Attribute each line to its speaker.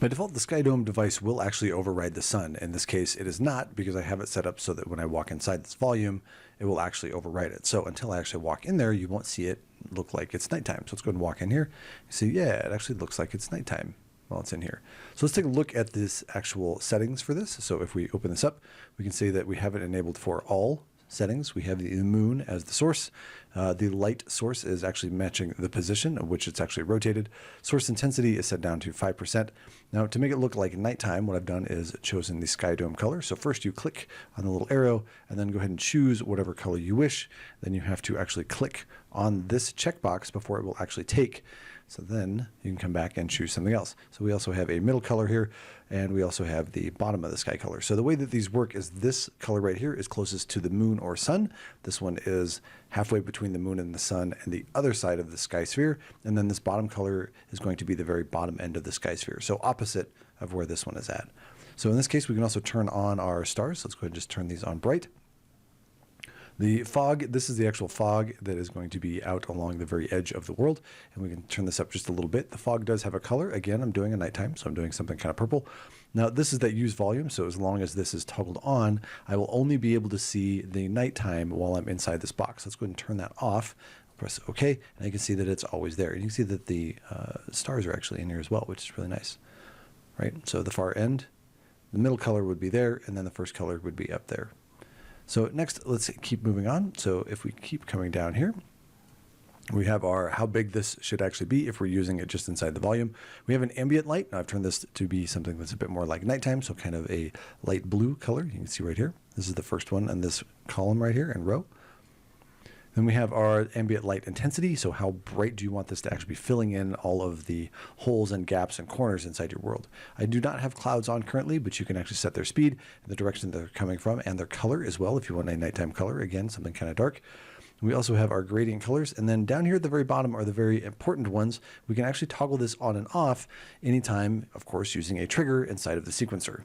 Speaker 1: By default, the SkyDome device will actually override the sun. In this case, it is not, because I have it set up so that when I walk inside this volume, it will actually override it. So until I actually walk in there, you won't see it look like it's nighttime. So let's go ahead and walk in here. You see, yeah, it actually looks like it's nighttime while it's in here. So let's take a look at this actual settings for this. So if we open this up, we can see that we have it enabled for all settings. We have the moon as the source. The light source is actually matching the position of which it's actually rotated. Source intensity is set down to 5%. Now, to make it look like nighttime, what I've done is chosen the SkyDome color. So first you click on the little arrow and then go ahead and choose whatever color you wish. Then you have to actually click on this checkbox before it will actually take. So then you can come back and choose something else. So we also have a middle color here, and we also have the bottom of the sky color. So the way that these work is this color right here is closest to the moon or sun. This one is halfway between the moon and the sun and the other side of the sky sphere. And then this bottom color is going to be the very bottom end of the sky sphere. So opposite of where this one is at. So in this case, we can also turn on our stars. Let's go ahead and just turn these on bright. The fog, this is the actual fog that is going to be out along the very edge of the world. And we can turn this up just a little bit. The fog does have a color. Again, I'm doing a nighttime, so I'm doing something kind of purple. Now, this is that use volume. So as long as this is toggled on, I will only be able to see the nighttime while I'm inside this box. Let's go ahead and turn that off. Press OK, and you can see that it's always there. And you can see that the stars are actually in here as well, which is really nice, right? So the far end, the middle color would be there, and then the first color would be up there. So next, let's keep moving on. So if we keep coming down here, we have our how big this should actually be if we're using it just inside the volume. We have an ambient light. Now I've turned this to be something that's a bit more like nighttime, so kind of a light blue color. You can see right here. This is the first one in this column right here in row. Then we have our ambient light intensity. So how bright do you want this to actually be filling in all of the holes and gaps and corners inside your world? I do not have clouds on currently, but you can actually set their speed, the direction they're coming from, and their color as well if you want a nighttime color. Again, something kind of dark. We also have our gradient colors. And then down here at the very bottom are the very important ones. We can actually toggle this on and off anytime, of course, using a trigger inside of the sequencer.